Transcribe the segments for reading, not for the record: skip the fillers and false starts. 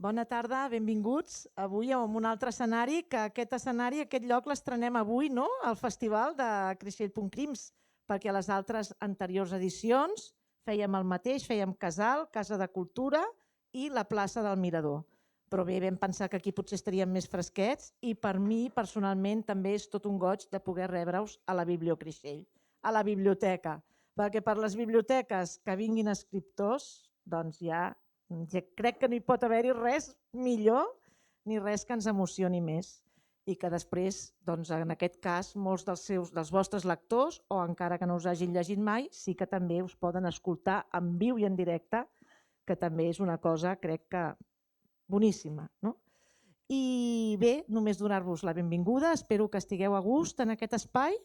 Bona tarda, benvinguts. Avui en un altre escenari, que aquest lloc l'estrenem avui, no?, al Festival de Creixell.Crims, perquè a les altres anteriors edicions fèiem el mateix, fèiem Casal, Casa de Cultura i la plaça del Mirador. Però bé, vam pensar que aquí potser estaríem més fresquets i per mi, personalment, també és tot un goig de poder rebre-us a la Bibliocreixell, a la biblioteca, perquè per les biblioteques que vinguin escriptors, doncs ja crec que no hi pot haver-hi res millor ni res que ens emocioni més i que després, doncs, en aquest cas, molts dels vostres lectors, o encara que no us hagin llegit mai, sí que també us poden escoltar en viu i en directe, que també és una cosa, crec que, boníssima, no? I bé, només donar-vos la benvinguda, espero que estigueu a gust en aquest espai,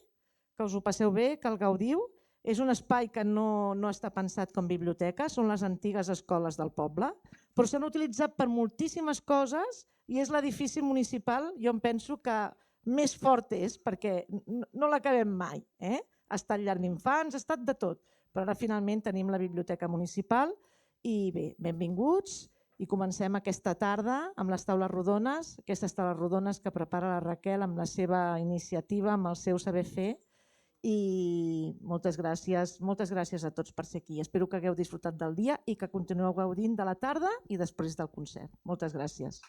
que us ho passeu bé, que el gaudiu. És un espai que no està pensat com biblioteca, són les antigues escoles del poble, però s'han utilitzat per moltíssimes coses i és l'edifici municipal, jo em penso que més fort és, perquè no l'acabem mai. Ha estat llar d'infants, ha estat de tot, però ara finalment tenim la biblioteca municipal i bé, benvinguts i comencem aquesta tarda amb les taules rodones, aquestes taules rodones que prepara la Raquel amb la seva iniciativa, amb el seu saber fer. I moltes gràcies a tots per ser aquí. Espero que hagueu disfrutat del dia i que continueu gaudint de la tarda i després del concert. Moltes gràcies.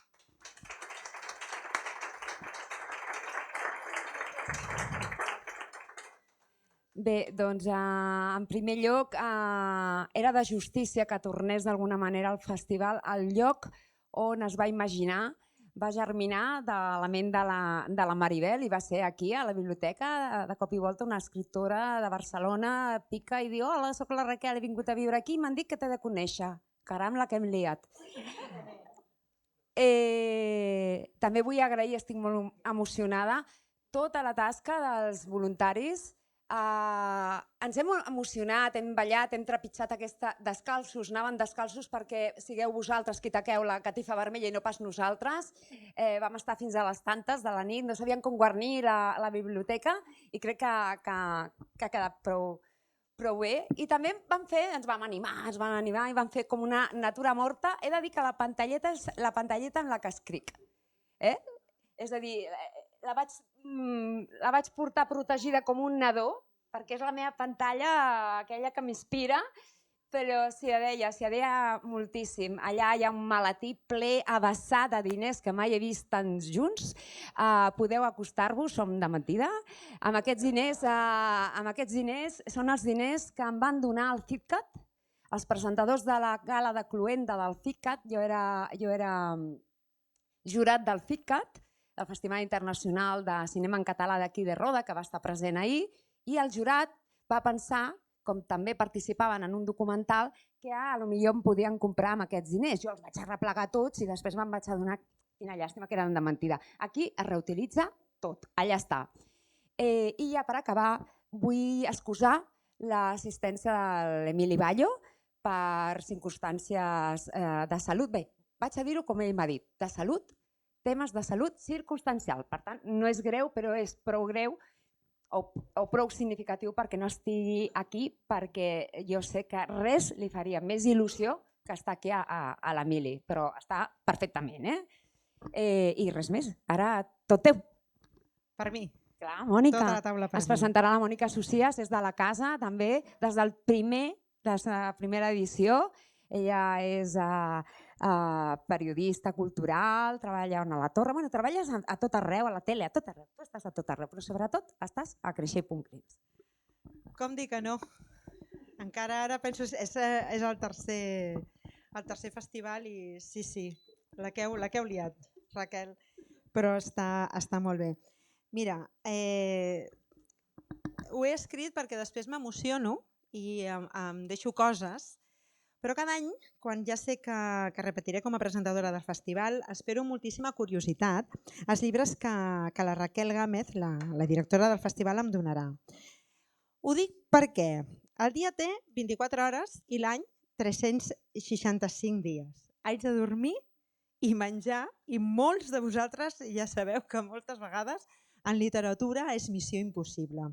Bé, doncs en primer lloc era de justícia que tornés d'alguna manera al festival al lloc on es va imaginar, va germinar de la ment de la Maribel i va ser aquí a la biblioteca. De cop i volta una escriptora de Barcelona pica i diu: hola, soc la Raquel, he vingut a viure aquí i m'han dit que t'he de conèixer. Caram, la que hem liat. També vull agrair, estic molt emocionada, tota la tasca dels voluntaris. Ens hem emocionat, hem ballat, hem trepitjat descalços, anaven descalços perquè sigueu vosaltres qui taqueu la catifa vermella i no pas nosaltres. Vam estar fins a les tantes de la nit, no sabíem com guarnir la biblioteca i crec que ha quedat prou bé. I també ens vam animar i vam fer com una natura morta. He de dir que la pantalleta és la pantalleta en la que escric. És a dir, la vaig portar protegida com un nadó, perquè és la meva pantalla, aquella que m'inspira, però s'hi adeia moltíssim. Allà hi ha un maletí ple a vessar de diners que mai he vist tants junts. Podeu acostar-vos, som de mentida. Amb aquests diners són els diners que em van donar el CITCAT, els presentadors de la gala de Cluenda del CITCAT. Jo era jurat del CITCAT, del Festival Internacional de Cinema en Català d'aquí de Roda, que va estar present ahir, i el jurat va pensar, com també participaven en un documental, que potser em podien comprar amb aquests diners. Jo els vaig arreplegar tots i després me'n vaig adonar, quina llàstima, que eren de mentida. Aquí es reutilitza tot, allà està. I ja per acabar vull excusar l'assistència de l'Emili Ballo per circumstàncies de salut. Bé, vaig a dir-ho com ell m'ha dit, de salut, temes de salut circumstancial. Per tant, no és greu, però és prou greu o prou significatiu perquè no estigui aquí, perquè jo sé que res li faria més il·lusió que estar aquí a l'Emili, però està perfectament. I res més, ara tot teu. Per mi. Clar, Mònica, tota la taula per es mi. presentarà la Mònica Socias, és de la casa també, des de la primera edició. Ella és periodista cultural, treballa a la Torre, treballes a tot arreu, a la tele, a tot arreu, tu estàs a tot arreu, però sobretot estàs a Creixell.Crims. Com dir que no? Encara ara penso que és el tercer festival i sí, la que heu liat, Raquel, però està molt bé. Mira, ho he escrit perquè després m'emociono i em deixo coses, però cada any, quan ja sé que repetiré com a presentadora del festival, espero moltíssima curiositat els llibres que la Raquel Gámez, la directora del festival, em donarà. Ho dic perquè el dia té 24 hores i l'any 365 dies. Haig de dormir i menjar i molts de vosaltres ja sabeu que moltes vegades en literatura és missió impossible.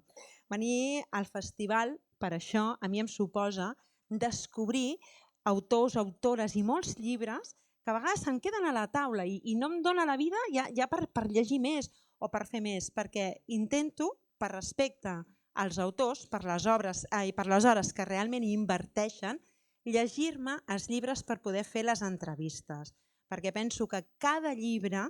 Venir al festival, per això, a mi em suposa descobrir autors, autores i molts llibres que a vegades se'n queden a la taula i no em dóna la vida ja per llegir més o per fer més, perquè intento, per respecte als autors, per les hores que realment inverteixen, llegir-me els llibres per poder fer les entrevistes, perquè penso que cada llibre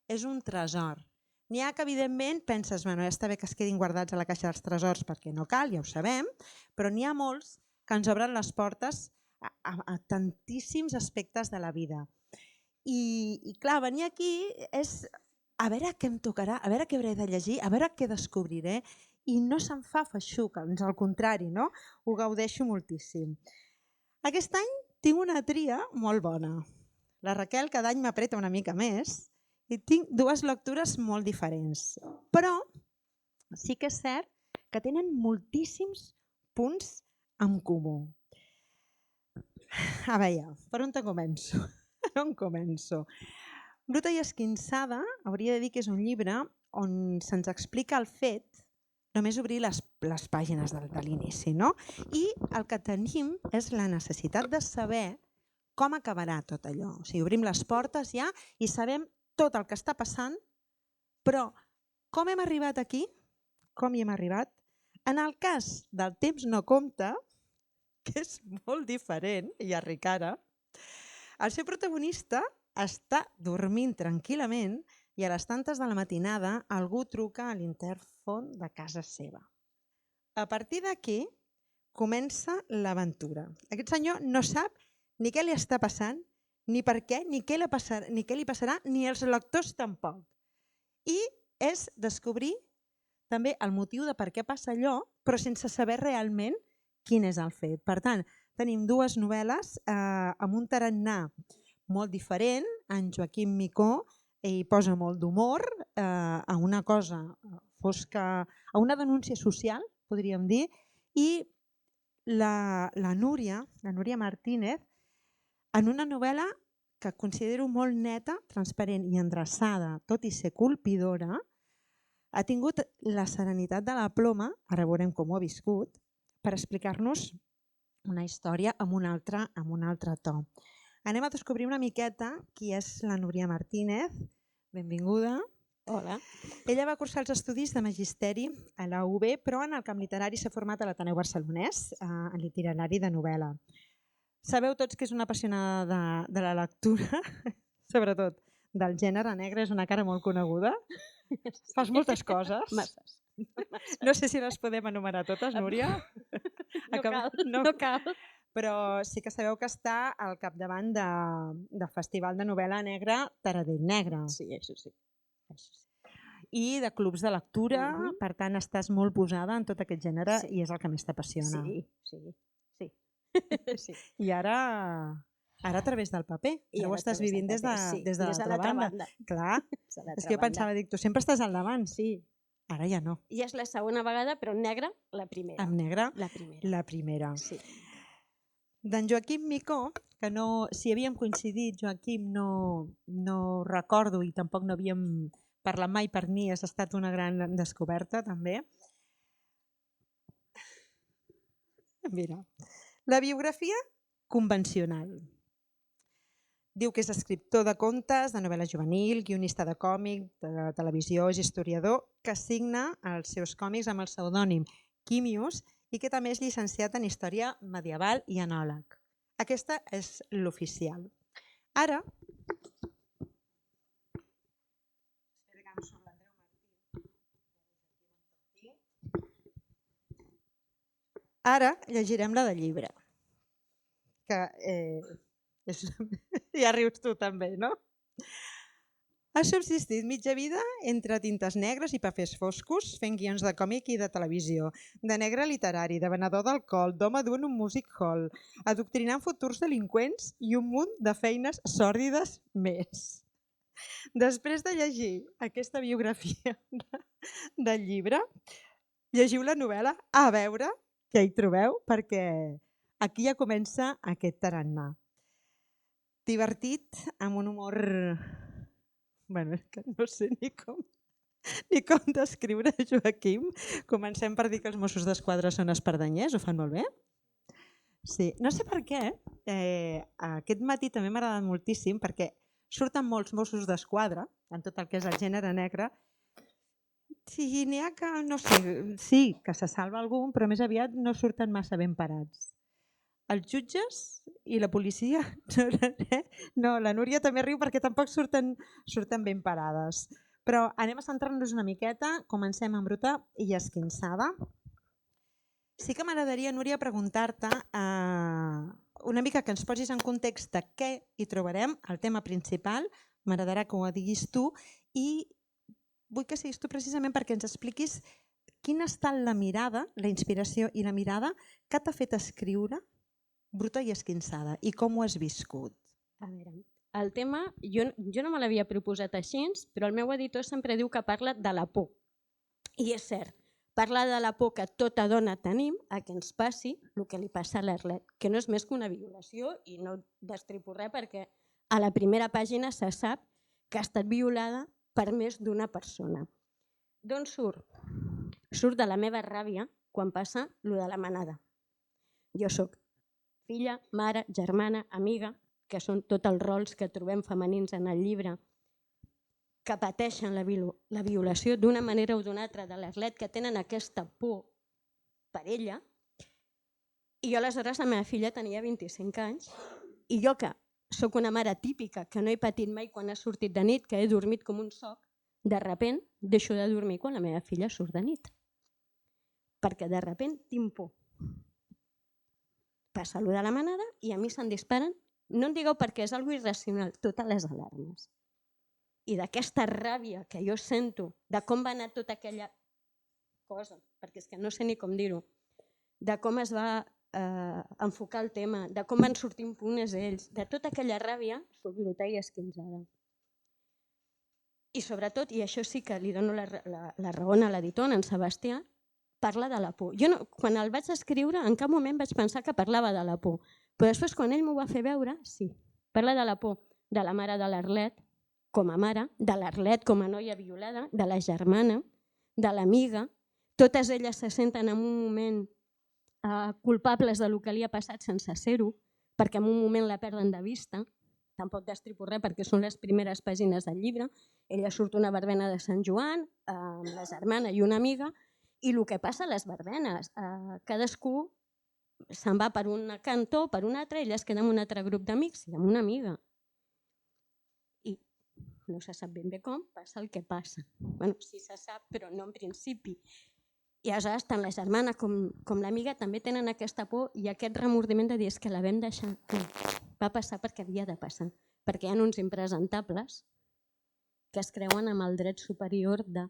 és un tresor. N'hi ha que evidentment penses, bueno, ja està bé que es quedin guardats a la caixa dels tresors perquè no cal, ja ho sabem, però n'hi ha molts que ens obren les portes a tantíssims aspectes de la vida. I clar, venir aquí és a veure què em tocarà, a veure què hauré de llegir, a veure què descobriré, i no se'm fa feixuc, ans al contrari, no? Ho gaudeixo moltíssim. Aquest any tinc una tria molt bona. La Raquel cada any m'apreta una mica més i tinc dues lectures molt diferents. Però sí que és cert que tenen moltíssims punts en comú. A veure, per on te començo? Per on començo? Bruta i esquinçada, hauria de dir que és un llibre on se'ns explica el fet, només obrir les pàgines de l'inici, no? I el que tenim és la necessitat de saber com acabarà tot allò. O sigui, obrim les portes ja i sabem tot el que està passant, però com hem arribat aquí? Com hi hem arribat? En el cas del Temps no compta, que és molt diferent, i a Ricara, el seu protagonista està dormint tranquil·lament i a les tantes de la matinada algú truca a l'intèrfon de casa seva. A partir d'aquí comença l'aventura. Aquest senyor no sap ni què li està passant, ni per què, ni què li passarà, ni els lectors tampoc. I és descobrir també el motiu de per què passa allò, però sense saber realment quin és el fet. Per tant, tenim dues novel·les amb un tarannà molt diferent. En Joaquim Micó hi posa molt d'humor a una cosa fosca, a una denúncia social, podríem dir, i la Núria Martínez, en una novel·la que considero molt neta, transparent i endreçada, tot i ser colpidora, ha tingut la serenitat de la ploma, ara veurem com ho ha viscut, per explicar-nos una història amb un altre to. Anem a descobrir una miqueta qui és la Núria Martínez. Benvinguda. Hola. Ella va cursar els estudis de Magisteri a la UB, però en el camp literari s'ha format a l'Ateneu Barcelonès, en literari de novel·la. Sabeu tots que és una apassionada de la lectura, sobretot del gènere negre, és una cara molt coneguda. Fas moltes coses. Masses. No sé si les podem enumerar totes, Núria. No cal. Però sí que sabeu que està al capdavant del Festival de Novel·la Negra Taradell Negre. Sí, això sí. I de clubs de lectura, per tant estàs molt posada en tot aquest gènere i és el que més t'apassiona. Sí. I ara a través del paper, ho estàs vivint des de l'altra banda. Clar, és que jo pensava, dic, tu sempre estàs al davant. Sí. Ara ja no. I és la segona vegada, però en negre, la primera. En negre, la primera. Sí. D'en Joaquim Micó, que no, si havíem coincidit, Joaquim, no recordo i tampoc no havíem parlat mai, per mi has estat una gran descoberta també. Mira, la biografia convencional. Diu que és escriptor de contes, de novel·la juvenil, guionista de còmic, de televisió, és historiador, que signa els seus còmics amb el pseudònim Quimius i que també és llicenciat en Història Medieval i Enòleg. Aquesta és l'oficial. Ara, llegirem la de llibre. Que ja rius tu també, no? Ha subsistit mitja vida entre tintes negres i papers foscos, fent guions de còmic i de televisió, de negre literari, de venedor d'alcohol, d'home dur en un music hall, adoctrinant futurs delinqüents i un munt de feines sòrdides més. Després de llegir aquesta biografia del llibre, llegiu la novel·la a veure què hi trobeu, perquè aquí ja comença aquest tarannà. Divertit, amb un humor... Bueno, és que no sé ni com descriure Joaquim. Comencem per dir que els Mossos d'Esquadra són espardenyers, ho fan molt bé. Sí, no sé per què, aquest matí també m'ha agradat moltíssim perquè surten molts Mossos d'Esquadra, en tot el que és el gènere negre. Sí, n'hi ha que, no sé, sí, que se salva algun, però més aviat no surten massa ben parats. Els jutges i la policia, no, la Núria també riu perquè tampoc surten ben parades. Però anem a centrar-nos una miqueta, comencem en bruta i esquinçada. Sí que m'agradaria, Núria, preguntar-te una mica que ens posis en context de què hi trobarem, el tema principal, m'agradarà que ho diguis tu, i vull que siguis tu precisament perquè ens expliquis quina ha estat la mirada, la inspiració i la mirada que t'ha fet escriure Bruta i esquinçada i com ho has viscut. A veure, el tema, jo no me l'havia proposat així, però el meu editor sempre diu que parla de la por. I és cert, parla de la por que tota dona tenim a que ens passi el que li passa a l'Arlet, que no és més que una violació i no destripo res perquè a la primera pàgina se sap que ha estat violada per més d'una persona. D'on surt? Surt de la meva ràbia quan passa lo de la manada. Jo sóc filla, mare, germana, amiga, que són tots els rols que trobem femenins en el llibre, que pateixen la violació d'una manera o d'una altra de l'Arlet, que tenen aquesta por per ella. I jo aleshores la meva filla tenia 25 anys i jo que sóc una mare típica, que no he patit mai quan ha sortit de nit, que he dormit com un soc, de sobte deixo de dormir quan la meva filla surt de nit. Perquè de sobte tinc por. Passa allò de la manada i a mi se'n disparen, no en digueu perquè és algo irracional, totes les alarmes. I d'aquesta ràbia que jo sento, de com va anar tota aquella cosa, perquè és que no sé ni com dir-ho, de com es va enfocar el tema, de com van sortir impunes ells, de tota aquella ràbia, sóc bruta i esquinçada. I sobretot, i això sí que li dono la raó a l'editor, en Sebastià, parla de la por. Jo quan el vaig escriure en cap moment vaig pensar que parlava de la por, però després quan ell m'ho va fer veure, sí, parla de la por de la mare de l'Arlet com a mare, de l'Arlet com a noia violada, de la germana, de l'amiga, totes elles se senten en un moment culpables del que li ha passat sense ser-ho, perquè en un moment la perden de vista, tampoc destripo res perquè són les primeres pàgines del llibre, ella surt una verbena de Sant Joan, amb la germana i una amiga, i el que passa a les verbenes, cadascú se'n va per un cantó, per un altre, ella es queda amb un altre grup d'amics i amb una amiga. I no se sap ben bé com, passa el que passa. Bé, sí se sap, però no en principi. I aleshores tant la germana com l'amiga també tenen aquesta por i aquest remordiment de dir que la vam deixar. Va passar perquè havia de passar, perquè hi ha uns impresentables que es creuen amb el dret superior de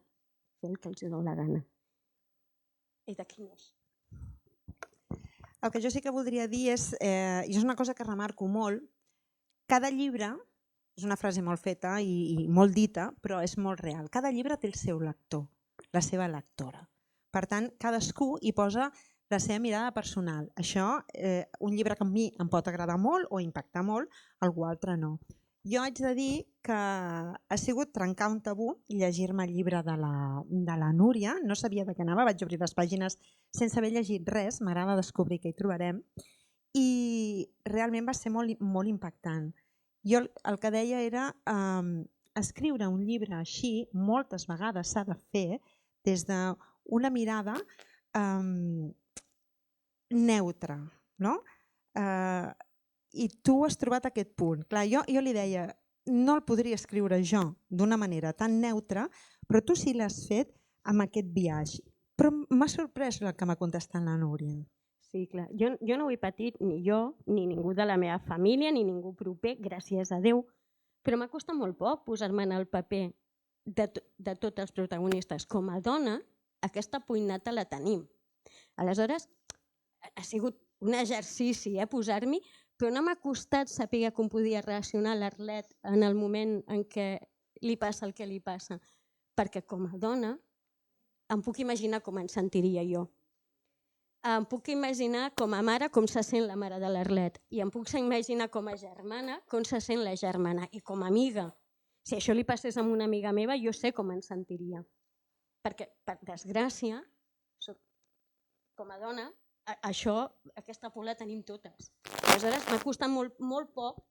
fer el que els dona la gana. I d'aquí no és. El que jo sí que voldria dir és, i és una cosa que remarco molt, cada llibre, és una frase molt feta i molt dita, però és molt real, cada llibre té el seu lector, la seva lectora. Per tant, cadascú hi posa la seva mirada personal. Això, un llibre que a mi em pot agradar molt o impactar molt, algú altre no. Jo haig de dir que ha sigut trencar un tabú i llegir-me el llibre de la Núria. No sabia de què anava, vaig obrir les pàgines sense haver llegit res, m'agrada descobrir què hi trobarem. I realment va ser molt impactant. Jo el que deia era escriure un llibre així, moltes vegades s'ha de fer des d'una mirada neutra, no? I tu has trobat aquest punt. Clar, jo li deia, no el podria escriure jo d'una manera tan neutra, però tu sí l'has fet amb aquest viatge. Però m'ha sorprès el que m'ha contestat la Núria. Sí, clar. Jo no ho he patit ni jo, ni ningú de la meva família, ni ningú proper, gràcies a Déu, però m'ha costat molt poc posar-me en el paper de tots els protagonistes. Com a dona, aquesta puïnata la tenim. Aleshores, ha sigut un exercici posar-m'hi, però no m'ha costat saber com podia reaccionar l'Arlet en el moment en què li passa el que li passa, perquè com a dona em puc imaginar com em sentiria jo. Em puc imaginar com a mare com se sent la mare de l'Arlet i em puc imaginar com a germana com se sent la germana i com a amiga. Si això li passés a una amiga meva jo sé com em sentiria, perquè per desgràcia com a dona això, aquesta por la tenim totes. Aleshores, m'ha costat molt poc,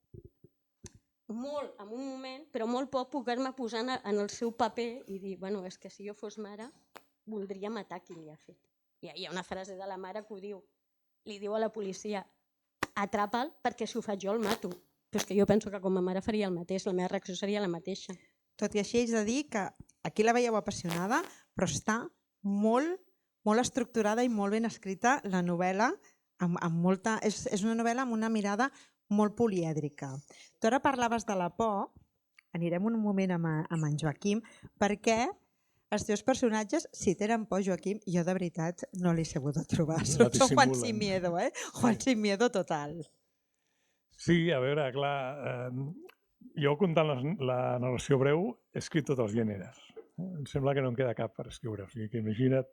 molt en un moment, però molt poc poder-me posar en el seu paper i dir, bueno, és que si jo fos mare, voldria matar qui li ha fet. I hi ha una frase de la mare que ho diu, li diu a la policia, atrapa'l perquè si ho faig jo el mato. Però és que jo penso que com a mare faria el mateix, la meva reacció seria la mateixa. Tot i així, haig de dir que aquí la veieu apassionada, però està molt estructurada i molt ben escrita la novel·la. És una novel·la amb una mirada molt polièdrica. Tu ara parlaves de la por, anirem un moment amb en Joaquim, perquè els teus personatges, si tenen por, Joaquim, jo de veritat no l'he sabut trobar. Són Juan sin miedo, Juan sin miedo total. Sí, a veure, clar, jo contant la narració breu he escrit tots els gèneres. Em sembla que no em queda cap per escriure. O sigui que imagina't,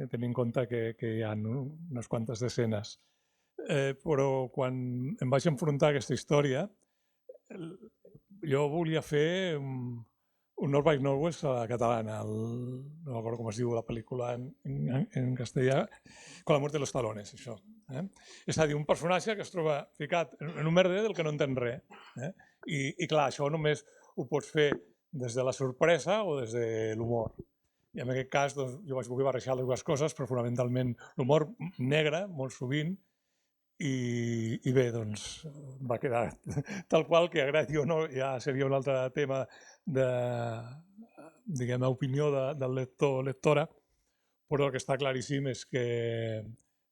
tenint en compte que hi ha unes quantes escenes. Però quan em vaig enfrontar a aquesta història, jo volia fer un North by Northwest a la catalana, no recordo com es diu la pel·lícula en castellà, Con la muerte de los talones, això. És a dir, un personatge que es troba ficat en un merder del que no entén res. I clar, això només ho pots fer des de la sorpresa o des de l'humor. I en aquest cas jo vaig voler barrejar les dues coses, però fonamentalment l'humor negre, molt sovint, i bé, doncs va quedar tal qual, que agradi o no, ja seria un altre tema de, diguem, opinió del lector o lectora, però el que està claríssim és que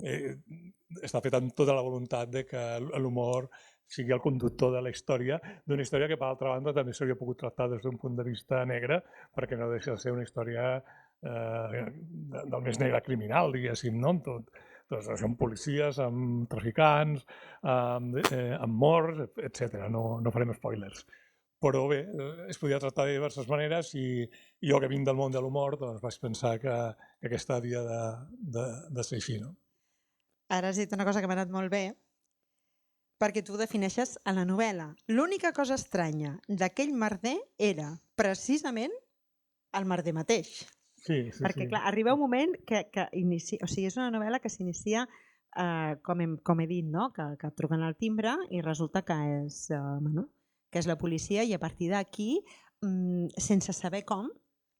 està fet amb tota la voluntat de que l'humor sigui el conductor de la història, d'una història que, per altra banda, també s'hauria pogut tractar des d'un punt de vista negre, perquè no deixa de ser una història del més negre criminal, diguéssim, no? Doncs amb policies, amb traficants, amb morts, etc. No farem spoilers. Però bé, es podia tractar de diverses maneres i jo, que vinc del món de l'humor, doncs vaig pensar que aquesta havia de ser així. Ara has dit una cosa que m'ha anat molt bé, perquè tu defineixes a la novel·la. L'única cosa estranya d'aquell merder era precisament el merder mateix. Sí. Perquè, clar, arriba un moment que inicia... O sigui, és una novel·la que s'inicia, com he dit, no? Que truquen al timbre i resulta que és la policia i a partir d'aquí, sense saber com,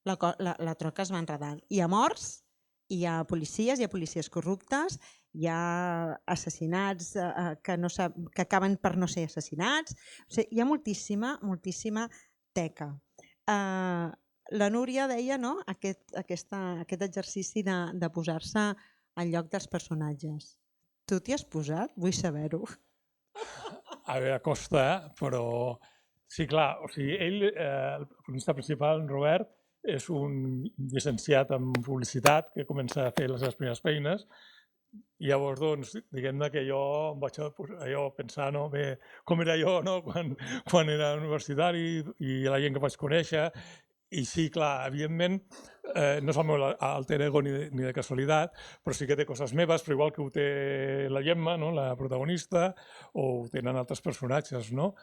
la troca es va enredant. Hi ha morts, hi ha policies corruptes, hi ha assassinats que acaben per no ser assassinats. O sigui, hi ha moltíssima teca. La Núria deia, no?, aquest exercici de posar-se al lloc dels personatges. Tu t'hi has posat? Vull saber-ho. A veure, costa, però sí, clar, o sigui, ell, el protagonista principal, en Robert, és un llicenciat en publicitat que comença a fer les seves primeres feines i llavors, doncs, diguem-ne que jo em vaig pensar, no, bé, com era jo, no?, quan era universitari i la gent que vaig conèixer. I sí, clar, evidentment, no és el meu alter ego ni de casualitat, però sí que té coses meves, però igual que ho té la Gemma, no?, la protagonista, o ho tenen altres personatges, no?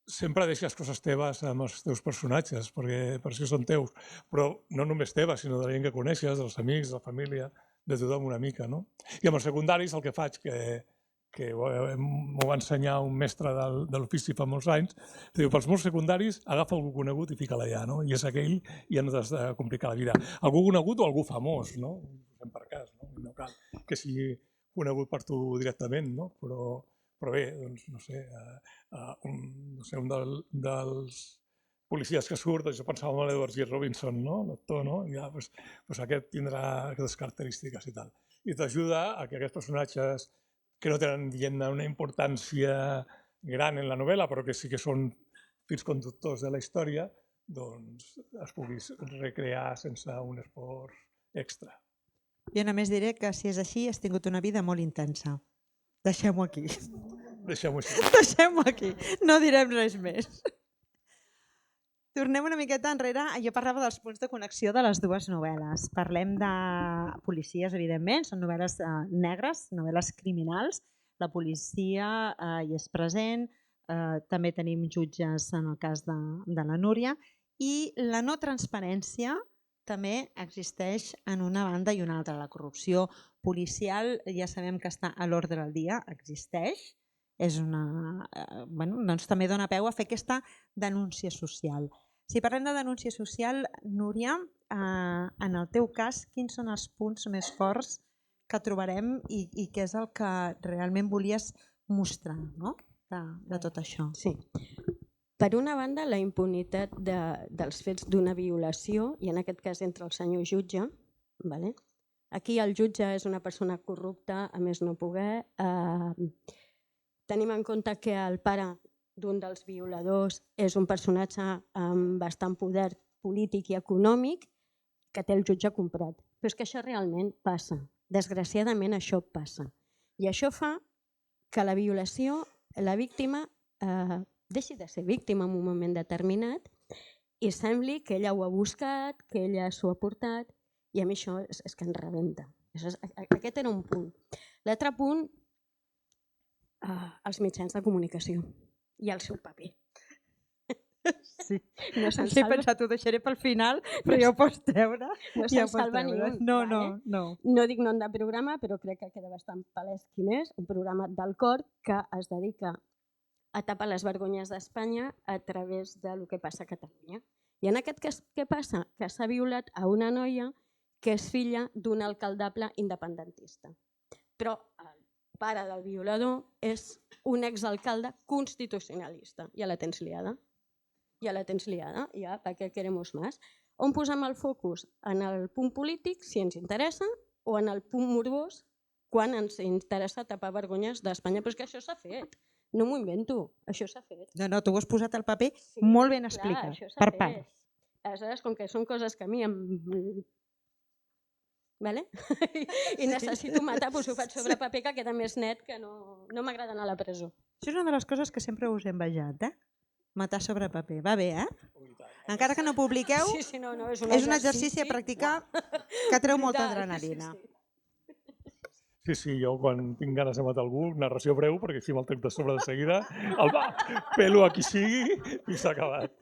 Sempre deixes coses teves amb els teus personatges, perquè per això són teus, però no només teves, sinó de la gent que coneixes, dels amics, de la família, de tothom una mica, no? I amb els secundaris el que faig, que m'ho va ensenyar un mestre de l'ofici fa molts anys, diu, pels meus secundaris agafa algú conegut i fica-la allà, no? I és aquell i ja no t'has de complicar la vida. Algú conegut o algú famós, no? Per cas, no cal que sigui conegut per tu directament, no? Però bé, doncs, no sé, un dels policies que surt, jo pensava en l'Edward G. Robinson, no? L'actor, no? I ja, doncs aquest tindrà aquestes característiques i tal. I t'ajuda a que aquests personatges que no tenen, diguem-ne, una importància gran en la novel·la, però que sí que són fils conductors de la història, doncs es puguis recrear sense un esforç extra. Jo només diré que si és així has tingut una vida molt intensa. Deixem-ho aquí. Deixem-ho així. Deixem-ho aquí. No direm res més. Tornem una miqueta enrere. Jo parlava dels punts de connexió de les dues novel·les. Parlem de policies, evidentment, són novel·les negres, novel·les criminals. La policia hi és present, també tenim jutges en el cas de la Núria, i la no transparència també existeix en una banda i una altra. La corrupció policial ja sabem que està a l'ordre del dia, existeix, és doncs també dona peu a fer aquesta denúncia social. Si parlem de denúncia social, Núria, en el teu cas, quins són els punts més forts que trobarem i què és el que realment volies mostrar, no? de tot això? Sí. Per una banda, la impunitat dels fets d'una violació, i en aquest cas entre el senyor jutge. Vale? Aquí el jutge és una persona corrupta, a més no poder. Tenim en compte que el pare d'un dels violadors és un personatge amb bastant poder polític i econòmic que té el jutge comprat. Però és que això realment passa. Desgraciadament això passa. I això fa que la violació, la víctima, deixi de ser víctima en un moment determinat i sembli que ella ho ha buscat, que ella s'ho ha portat, i a mi això és que em rebenta. Aquest era un punt. L'altre punt, els mitjans de comunicació i el seu paper. Sí, no se'n he pensat, ho deixaré pel final, però ja ho pots treure. No se'n salva ni un. No dic nom de programa, però crec que queda bastant palès quin és. Un programa del COR que es dedica a tapar les vergonyes d'Espanya a través del que passa a Catalunya. I en aquest cas, què passa? Que s'ha violat a una noia que és filla d'un alcaldable independentista. Però el pare del violador és un exalcalde constitucionalista. Ja la tens liada. Ja ¿para qué queremos más? On posem el focus? En el punt polític, si ens interessa, o en el punt morbós, quan ens interessa tapar vergonyes d'Espanya. Però és que això s'ha fet. No m'ho invento, això s'ha fet. No, tu ho has posat al paper molt ben explicat, per parts. Aleshores, com que són coses que a mi em... I necessito matar, doncs ho faig sobre paper, que queda més net, que no m'agrada anar a la presó. Això és una de les coses que sempre us he envejat, matar sobre paper. Va bé, Encara que no publiqueu, és un exercici a practicar que treu molta adrenalina. Sí, jo quan tinc ganes de matar algú, narració breu, perquè si me'l trec de sobre de seguida, el pelo a qui sigui i s'ha acabat.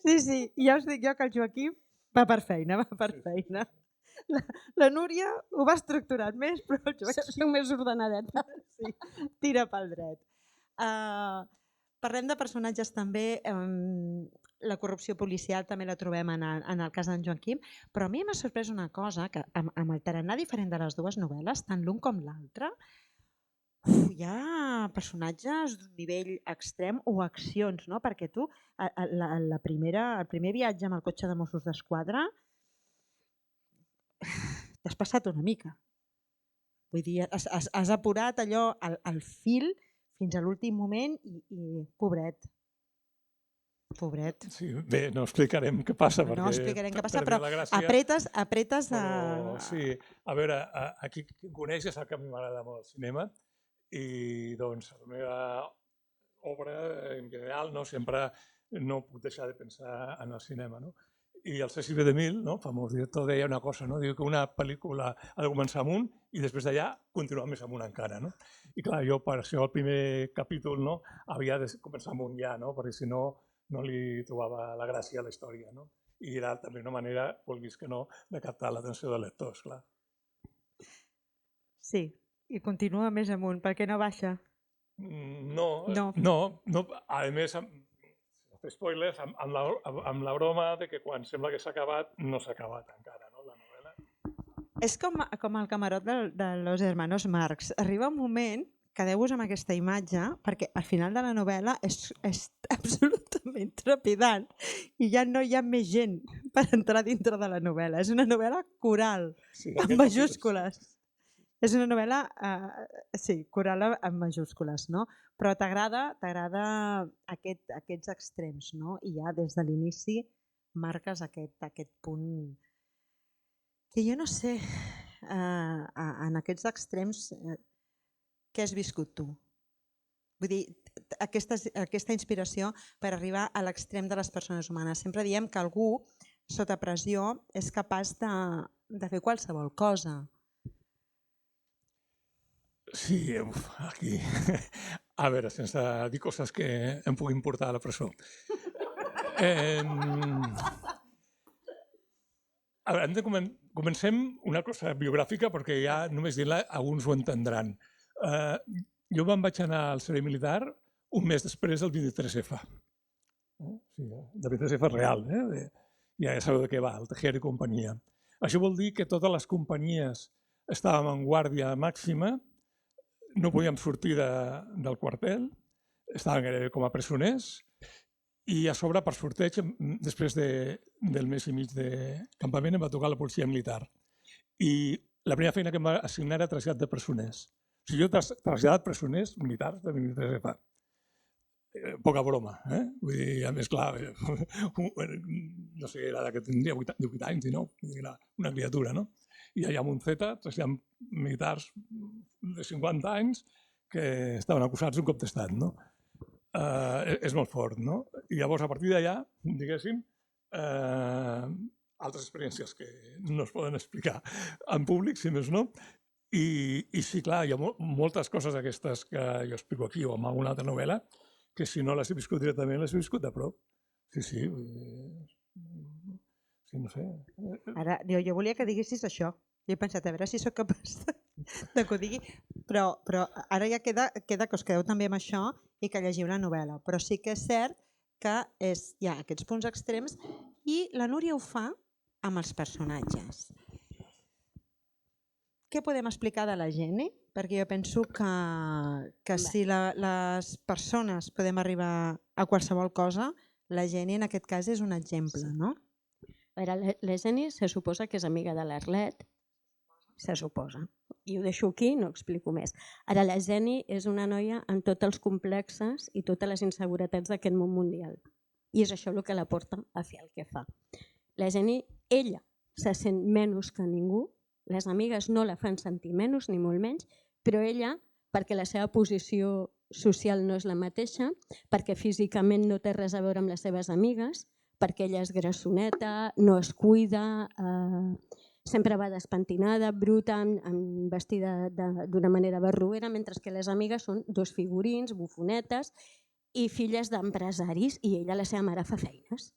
Sí, ja us dic jo que el Joaquim va per feina. La Núria ho va estructurat més, però el Joaquim... Soc més ordenadeta. Sí, tira pel dret. Parlem de personatges també, la corrupció policial també la trobem en el cas d'en Joaquim, però a mi m'ha sorprès una cosa, que amb el tarannà diferent de les dues novel·les, tant l'un com l'altre, hi ha personatges d'un nivell extrem o accions, no? Perquè tu, el primer viatge amb el cotxe de Mossos d'Esquadra, t'has passat una mica. Vull dir, has apurat allò al fil fins a l'últim moment i pobret. Sí, bé, no explicarem què passa. No explicarem què passa, però apretes a... Sí, a veure, aquí qui coneix ja sap que a mi m'agrada molt el cinema i doncs la meva obra en general sempre no puc deixar de pensar en el cinema. I el Cecil B. DeMille, famós director, deia una cosa, diu que una pel·lícula ha de començar amunt i després d'allà continuar més amunt encara. I clar, jo per això el primer capítol havia de començar amunt ja, perquè si no li trobava la gràcia a la història. I era també una manera, vulguis que no, de captar l'atenció dels lectors, clar. Sí, i continua més amunt, perquè no baixa. No. A més, spoilers, amb la broma de que quan sembla que s'ha acabat, no s'ha acabat encara, la novel·la. És com el camarot de Los Hermanos Marx. Arriba un moment, quedeu-vos amb aquesta imatge, perquè al final de la novel·la és absolutament trepidant i ja no hi ha més gent per entrar dintre de la novel·la. És una novel·la coral, amb majúscules. És una novel·la, coral amb majúscules, però t'agrada aquests extrems, i ja des de l'inici marques aquest punt que jo no sé, en aquests extrems, què has viscut tu? Vull dir, aquesta inspiració per arribar a l'extrem de les persones humanes. Sempre diem que algú, sota pressió, és capaç de fer qualsevol cosa. Sí, aquí... A veure, sense dir coses que em puguin portar a la presó. A veure, comencem una cosa biogràfica perquè ja només dir-la alguns ho entendran. Jo me'n vaig anar al servei militar un mes després del 23F. Sí, de 23F real, ja sabeu de què va, el Tejer i companyia. Això vol dir que totes les companyies estàvem en guàrdia màxima, no podíem sortir del quartel, estàvem gairebé com a presoners, i a sobre, per sorteig, després del mes i mig de campament, em va tocar la policia militar. I la primera feina que em va assignar era trasllat de presoners. O sigui, jo he traslladat presoners militars de 23F. Poca broma, Vull dir, a més, clar, no sé, era que tindria 18 anys, 19, era una criatura, no? I allà a Montseta traslladant militars de 50 anys que estaven acusats d'un cop d'estat, no? És molt fort, no? I llavors, a partir d'allà, diguéssim, altres experiències que no es poden explicar en públic, si més no. I sí, clar, hi ha moltes coses aquestes que jo explico aquí o en alguna altra novel·la que si no les he viscut directament, les he viscut de prop. Sí, sí. Sí, no sé. Ara, jo volia que diguessis això. Jo he pensat, a veure si sóc capaç de que ho digui, però ara ja queda que us quedeu també amb això i que llegiu la novel·la. Però sí que és cert que hi ha aquests punts extrems i la Núria ho fa amb els personatges. Què podem explicar de la Jenny? Perquè jo penso que si les persones podem arribar a qualsevol cosa, la Jenny en aquest cas és un exemple, no? A veure, la Jenny se suposa que és amiga de l'Arlet, se suposa. I ho deixo aquí, no explico més. Ara, la Jenny és una noia amb tots els complexes i totes les inseguretats d'aquest món mundial. I és això el que la porta a fer el que fa. La Jenny, ella, se sent menys que ningú, les amigues no la fan sentir menys ni molt menys, però ella, perquè la seva posició social no és la mateixa, perquè físicament no té res a veure amb les seves amigues, perquè ella és grassoneta, no es cuida, sempre va despentinada, bruta, vestida d'una manera barruera, mentre que les amigues són dos figurins, bufonetes i filles d'empresaris, i ella, la seva mare, fa feines.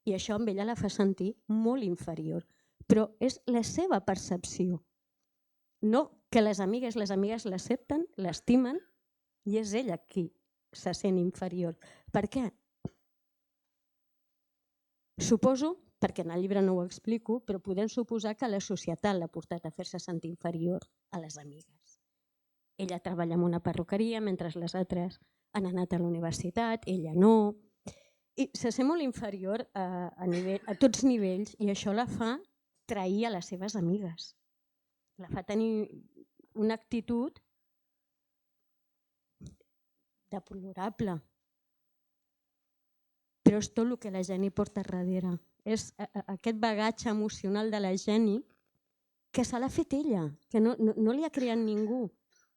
I això amb ella la fa sentir molt inferior. Però és la seva percepció. No que les amigues l'accepten, l'estimen, i és ella qui se sent inferior. Per què? Suposo, perquè en el llibre no ho explico, però podem suposar que la societat l'ha portat a fer-se sentir inferior a les amigues. Ella treballa en una perruqueria mentre les altres han anat a la universitat, ella no. I se sent molt inferior a tots nivells i això la fa trair a les seves amigues. La fa tenir una actitud deplorable. Però és tot el que la Jenny porta darrere. És aquest bagatge emocional de la Jenny que se l'ha fet ella, que no li ha creat ningú,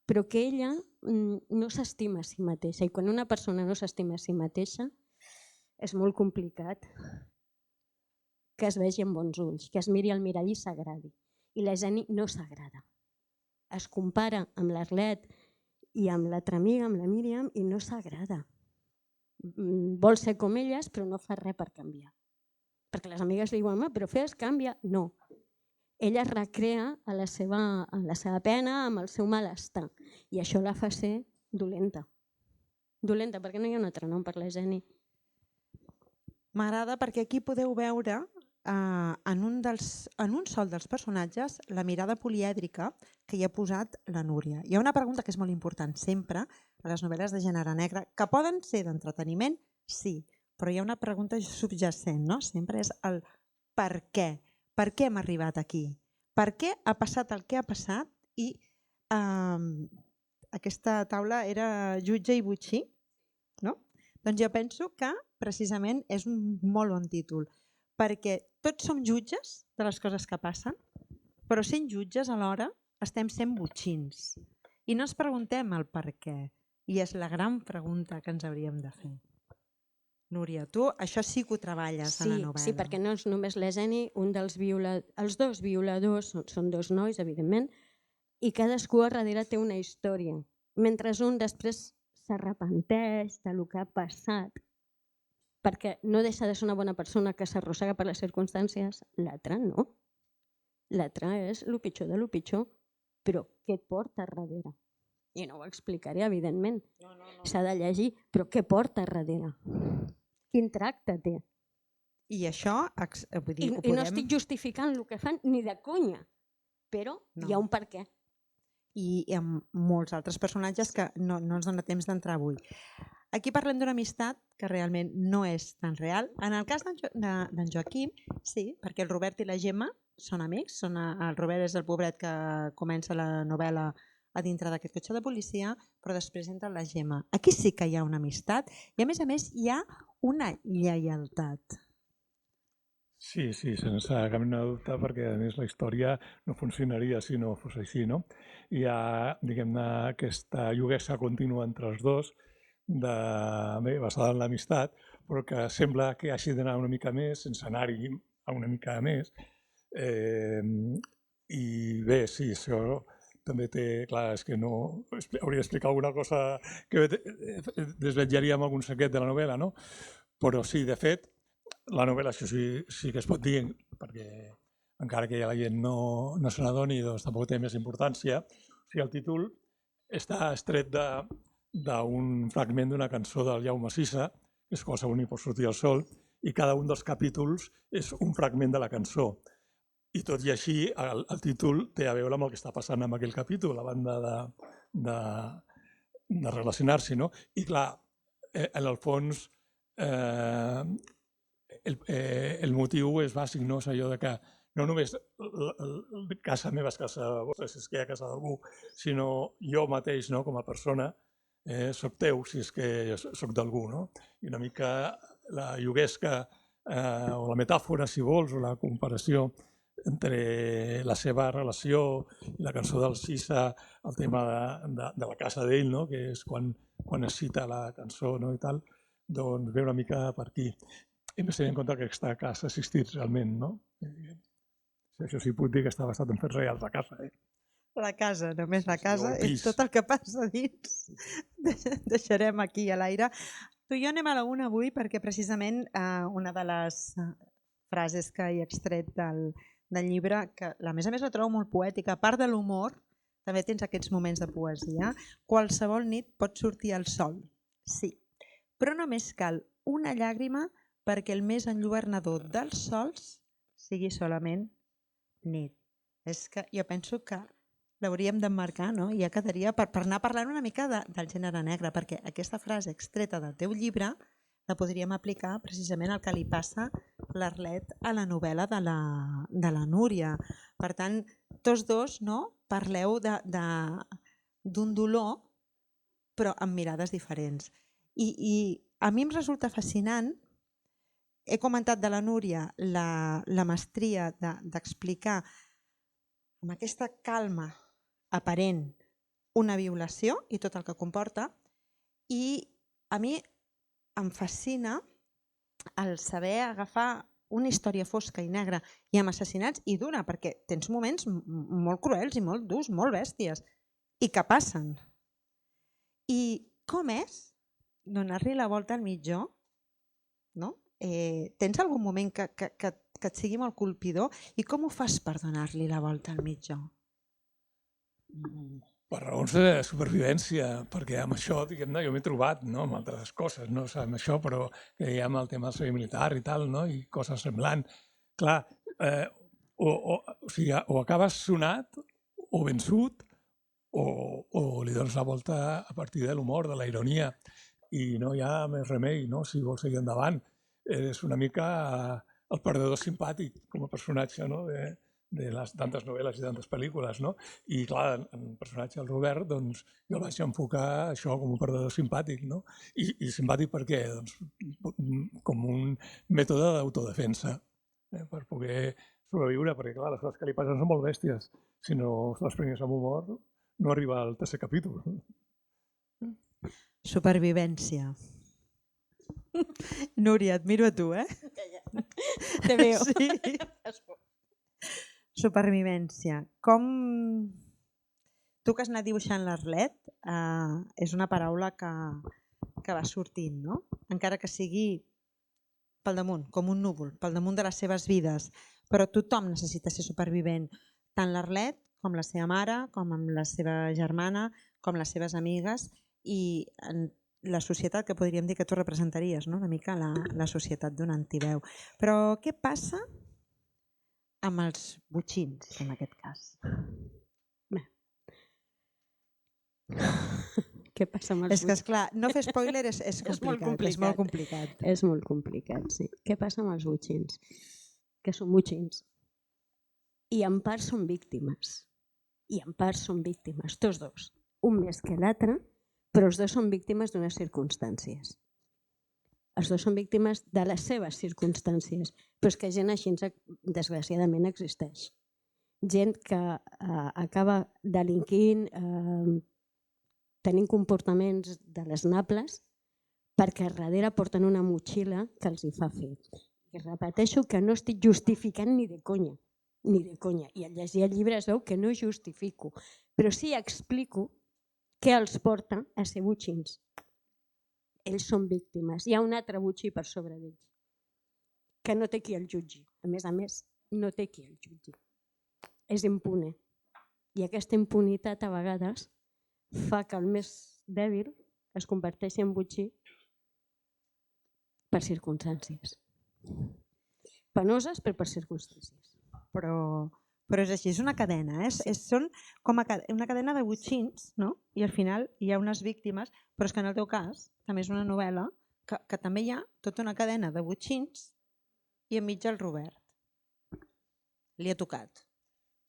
però que ella no s'estima a si mateixa. I quan una persona no s'estima a si mateixa és molt complicat que es vegi amb bons ulls, que es miri al mirall i s'agradi. I la Jenny no s'agrada. Es compara amb l'Arlet i amb l'altra amiga, amb la Míriam, i no s'agrada. Vol ser com elles, però no fa res per canviar. Perquè les amigues li diuen, però fes, canvia. No. Ella es recrea a la seva pena, amb el seu malestar. I això la fa ser dolenta. Dolenta, perquè no hi ha un altre nom per la Jenny. M'agrada perquè aquí podeu veure en un sol dels personatges la mirada polièdrica que hi ha posat la Núria. Hi ha una pregunta que és molt important sempre a les novel·les de gènere negre, que poden ser d'entreteniment, sí, però hi ha una pregunta subjacent, no? Sempre és el per què. Per què hem arribat aquí? Per què ha passat el que ha passat? I aquesta taula era jutge i botxí, no? Doncs jo penso que precisament és un molt bon títol, perquè tots som jutges de les coses que passen, però sent jutges alhora estem sent botxins i no ens preguntem el per què, i és la gran pregunta que ens hauríem de fer. Núria, tu això sí que ho treballes a la novel·la. Sí, perquè no és només la Jenny, els dos violadors són dos nois, evidentment, i cadascú a darrere té una història, mentre un després s'arrepenteix del que ha passat, perquè no deixa de ser una bona persona que s'arrossega per les circumstàncies, l'altre no. L'altre és el pitjor de lo pitjor, però què et porta darrere? I no ho explicaré, evidentment. S'ha de llegir, però què porta darrere? Quin tracte té? I això, vull dir, ho I no podem... estic justificant el que fan ni de conya, però hi ha un per què. I amb molts altres personatges que no ens dona temps d'entrar avui. Aquí parlem d'una amistat que realment no és tan real. En el cas d'en Joaquim, sí, perquè el Robert i la Gemma són amics. El Robert és el pobret que comença la novel·la a dintre d'aquest cotxe de policia, però després entra la Gemma. Aquí sí que hi ha una amistat i a més hi ha una lleialtat. Sí, sense cap mena de dubte, perquè a més la història no funcionaria si no fos així, no? Hi ha, diguem-ne, aquesta lloguesa contínua entre els dos, basada en l'amistat, però que sembla que hagi d'anar una mica més, sense anar-hi a una mica més. I bé, sí, això també té... Clar, és que no... Hauria d'explicar alguna cosa que desvetjaríem algun secret de la novel·la, no? Però sí, de fet, la novel·la això sí que es pot dir, perquè encara que la gent no se n'adoni, doncs tampoc té més importància. O sigui, el títol està extret d'un fragment d'una cançó del Jaume Sisa, que és Qualsevol nit pot sortir el sol, i cada un dels capítols és un fragment de la cançó. I tot i així, el títol té a veure amb el que està passant en aquell capítol, a banda de relacionar-s'hi, no? I clar, en el fons, el motiu és bàsic, no? És allò de que no només casa meva és casa vostra, si és que hi ha casa d'algú, sinó jo mateix, no? Com a persona, soc teu, si és que soc d'algú, no? I una mica la lloguesca, o la metàfora, si vols, o la comparació entre la seva relació i la cançó del Sisa, el tema de la casa d'ell, no? Que és quan es cita la cançó, no? I tal, doncs ve una mica per aquí. I més tenint en compte que aquesta casa ha existit realment, no? Això sí puc dir que està basat en fets reals, la casa. La casa, només la casa, Sí, és tot el que passa dins. Deixarem aquí a l'aire. Tu i jo anem a la una avui perquè precisament una de les frases que he extret del llibre, que a més la trobo molt poètica, a part de l'humor, també tens aquests moments de poesia. Qualsevol nit pot sortir el sol, sí, però només cal una llàgrima perquè el més enlluernador dels sols sigui solament nit. És que jo penso que l'hauríem d'emmarcar, no? I ja quedaria per anar parlant una mica del gènere negre, perquè aquesta frase extreta del teu llibre la podríem aplicar precisament al que li passa l'Arlet a la novel·la de la Núria. Per tant, tots dos, no? Parleu d'un dolor, però amb mirades diferents. I a mi em resulta fascinant. He comentat de la Núria la mestria d'explicar amb aquesta calma aparent una violació i tot el que comporta, i a mi em fascina el saber agafar una història fosca i negra i amb assassinats i dura, perquè tens moments molt cruels i molt durs, molt bèsties, i que passen. I com és donar-li la volta al mitjó, no? Tens algun moment que et sigui molt colpidor i com ho fas per donar-li la volta al mitjó? Per raons de supervivència, perquè amb això, diguem-ne, jo m'he trobat, no?, amb altres coses, no amb això, però que hi ha amb el tema del servei militar i tal, no?, i coses semblants. Clar, o acabes sonat o vençut o li dones la volta a partir de l'humor, de la ironia, i no hi ha més remei, no?, si vols seguir endavant. És una mica el perdedor simpàtic com a personatge, no?, de les tantes novel·les i tantes pel·lícules, no? I clar, en el personatge del Robert, doncs, jo el vaig enfocar això com un perdedor simpàtic, no? I simpàtic per què? Doncs com un mètode d'autodefensa, per poder sobreviure, perquè clar, les coses que li passen són molt bèsties. Si no les prengués amb humor, no arriba al tercer capítol. Supervivència. Núria, et miro a tu, Te veo. Sí. Supervivència. Com... Tu que has anat dibuixant l'Arlet, és una paraula que va sortint, no? Encara que sigui pel damunt, com un núvol, pel damunt de les seves vides. però tothom necessita ser supervivent, tant l'Arlet com la seva mare, com amb la seva germana, com les seves amigues, i en la societat que podríem dir que tu representaries, no? Una mica la societat d'un antiveu. Però què passa amb els botxins, en aquest cas? Què passa amb els És que, esclar, no fer spoiler és molt complicat, és molt complicat. És molt complicat, sí. Què passa amb els botxins? Que són botxins. I en part són víctimes. I en part són víctimes, tots dos. Un més que l'altre, però els dos són víctimes d'unes circumstàncies. Els dos són víctimes de les seves circumstàncies, però és que gent així, desgraciadament, existeix. Gent que acaba delinquint, tenint comportaments desnables, perquè a darrere porten una motxilla que els hi fa fer. I repeteixo que no estic justificant ni de conya, i al llegir el llibre es veu que no justifico, però sí explico què els porta a ser botxins. Ells són víctimes, hi ha un altre botxí per sobre d'ells, que no té qui el jutgi, a més, no té qui el jutgi. És impune, i aquesta impunitat a vegades fa que el més dèbil es converteixi en botxí per circumstàncies. Penoses, però per circumstàncies. Però és així, és una cadena, són com una cadena de botxins, no? I al final hi ha unes víctimes, però és que en el teu cas també és una novel·la que també hi ha tota una cadena de botxins i enmig el Robert. Li ha tocat.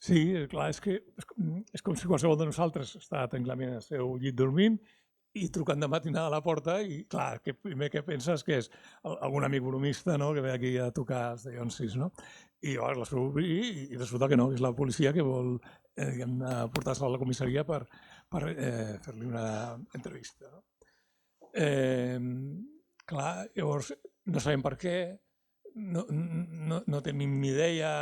Sí, clar, és com si qualsevol de nosaltres està tranquil·lament al seu llit dormint i trucant de matinada a la porta i, clar, el primer que penses que és algun amic bromista, no?, que ve aquí a tocar els Dionsis, no? I llavors la surt i resulta que no, que és la policia que vol portar-se a la comissaria per fer-li una entrevista. No? Clar, llavors no sabem per què, no tenim ni idea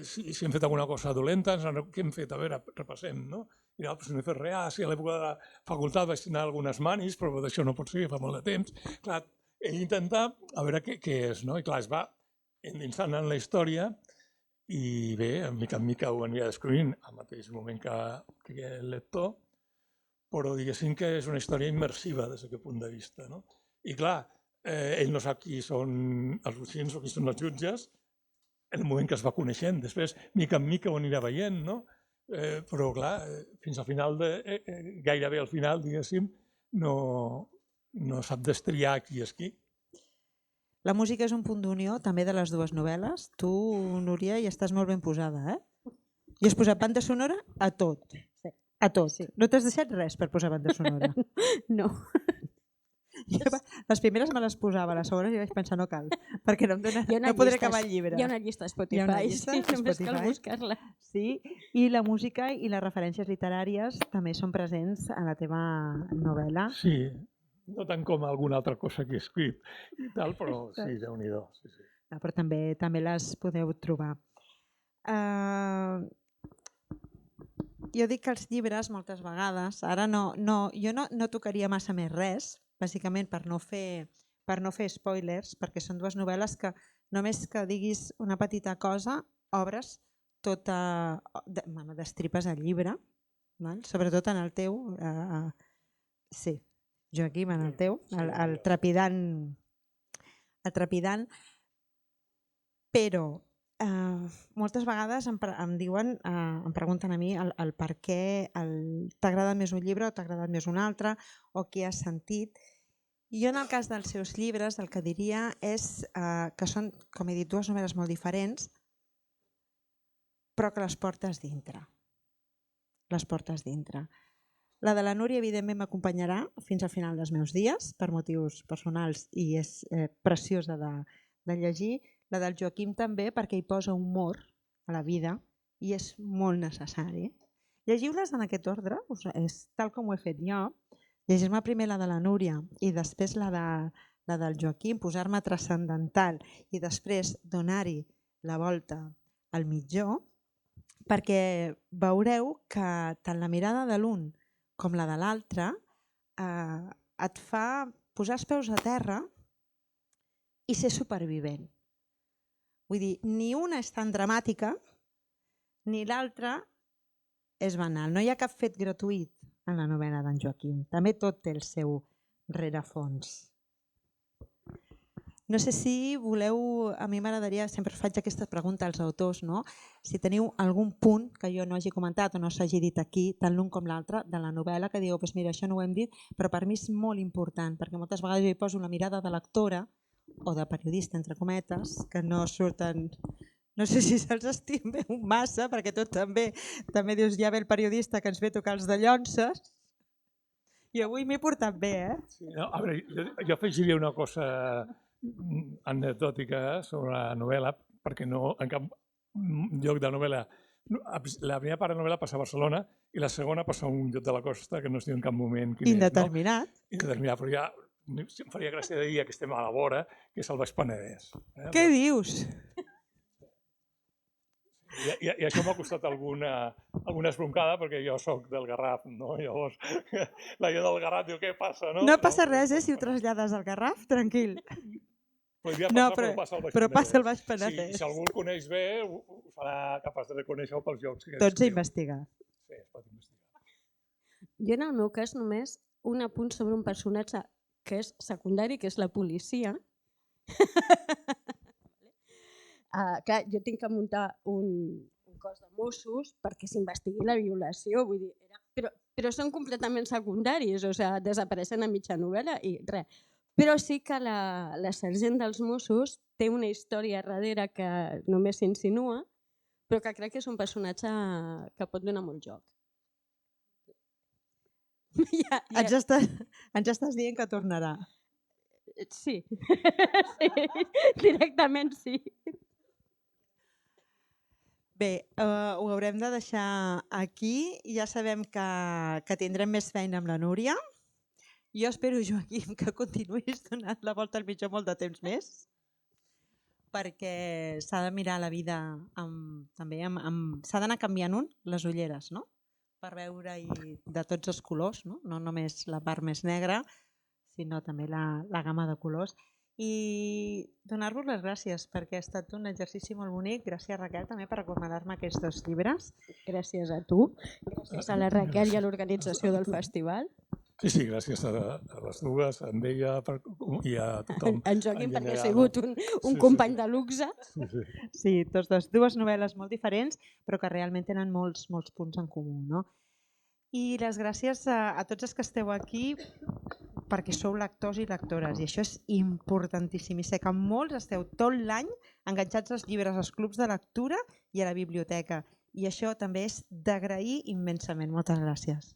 si hem fet alguna cosa dolenta, què hem fet? A veure, repassem, no? I no, no he fet res, si a l'època de la facultat vaig tenir algunes manis, però d'això no pot ser, fa molt de temps. Clar, ell intenta a veure què és, no? I clar, es va endinsant en la història i bé, mica en mica ho anirà descobrint al mateix moment que el lector, però diguéssim que és una història immersiva des d'aquest punt de vista, no? I clar, ell no sap qui són els botxins o qui són els jutges en el moment que es va coneixent. Després, mica en mica ho anirà veient, no? Però clar, fins al final, gairebé al final, diguéssim, no sap destriar qui és qui. La música és un punt d'unió també de les dues novel·les. Tu, Núria, hi estàs molt ben posada, eh? I has posat banda sonora a tot. A tot. No t'has deixat res per posar banda sonora? No. Les primeres me les posava, les segones i vaig pensar no cal, perquè no podré acabar el llibre. Hi ha una llista a Spotify, només cal buscar-la. Sí, i la música i les referències literàries també són presents a la teva novel·la. Sí, no tant com alguna altra cosa que he escrit i tal, però sí, Déu-n'hi-do. Però també les podeu trobar. Jo dic que els llibres moltes vegades, ara jo no tocaria massa més res, bàsicament per no fer spoilers, perquè són dues novel·les que només que diguis una petita cosa obres tota, destripes el llibre, sobretot en el teu, sí, Joaquim, en el teu, el trepidant, però moltes vegades em pregunten a mi el per què t'ha agradat més un llibre o t'ha agradat més un altre o què has sentit. I jo en el cas dels seus llibres el que diria és que són, com he dit, dues novel·les molt diferents, però que les portes dintre. Les portes dintre. La de la Núria evidentment m'acompanyarà fins al final dels meus dies per motius personals i és preciosa de llegir. La del Joaquim també perquè hi posa humor a la vida i és molt necessari. Llegiu-les en aquest ordre, és tal com ho he fet jo. Llegir-me primer la de la Núria i després la del Joaquim, posar-me transcendental i després donar-hi la volta al mitjó, perquè veureu que tant la mirada de l'un com la de l'altre et fa posar els peus a terra i ser supervivent. Vull dir, ni una és tan dramàtica ni l'altra és banal. No hi ha cap fet gratuït en la novel·la d'en Joaquim. També tot té el seu rerefons. No sé si voleu, a mi m'agradaria, sempre faig aquesta pregunta als autors, no? Si teniu algun punt que jo no hagi comentat o no s'hagi dit aquí, tant l'un com l'altre, de la novel·la, que dieu, pues mira, això no ho hem dit, però per mi és molt important, perquè moltes vegades jo hi poso la mirada de lectora o de periodista, entre cometes, que no surten... No sé si se'ls estim bé un massa, perquè tu també dius, ja ve el periodista que ens ve a tocar els dallonses, i avui m'he portat bé, eh? Sí, no, a veure, jo afegiria una cosa anecdòtica sobre la novel·la, perquè no, en cap lloc de novel·la... La primera part de la novel·la passa a Barcelona i la segona passa a un lloc de la costa que no es diu en cap moment quin Indeterminat. és. No? Indeterminat, però ja em faria gràcia de dir que estem a la vora, que és el Baix Penedès. Què dius? I això m'ha costat alguna esbroncada, perquè jo sóc del Garraf, no? Llavors, la gent del Garraf diu, què passa? No passa res, si ho trasllades al Garraf, tranquil. Podria No, passar, però passa al Baix Baix Penedès. Si algú el coneix bé, ho farà capaç de reconèixer pels llocs que Tots a escriu. investigar. Sí, es pot investigar. Jo en el meu cas només un apunt sobre un personatge que és secundari, que és la policia. Clar, jo tinc que muntar un cos de Mossos perquè s'investigui la violació, vull dir, però són completament secundaris, o sigui, desapareixen a mitja novel·la i res. Però sí que la sergent dels Mossos té una història darrere que només s'insinua, però que crec que és un personatge que pot donar molt joc. Ens estàs dient que tornarà. Sí, sí, directament sí. Bé, ho haurem de deixar aquí. Ja sabem que tindrem més feina amb la Núria. Jo espero, Joaquim, que continuïs donant la volta al mitjà molt de temps més, perquè s'ha de mirar la vida també s'ha d'anar canviant les ulleres, no? Per veure-hi de tots els colors, no només la part més negra, sinó també la gamma de colors. I donar-vos les gràcies perquè ha estat un exercici molt bonic. Gràcies, Raquel, també per recomanar-me aquests 2 llibres. Gràcies a tu, gràcies a la Raquel i a l'organització del festival. Sí, gràcies a les dues, a ella i a tothom. En Joaquim, perquè ha sigut un company de luxe. Sí, dues novel·les molt diferents, però que realment tenen molts punts en comú, no? I les gràcies a tots els que esteu aquí perquè sou lectors i lectores, i això és importantíssim. I sé que molts esteu tot l'any enganxats als llibres, als clubs de lectura i a la biblioteca. I això també és d'agrair immensament. Moltes gràcies.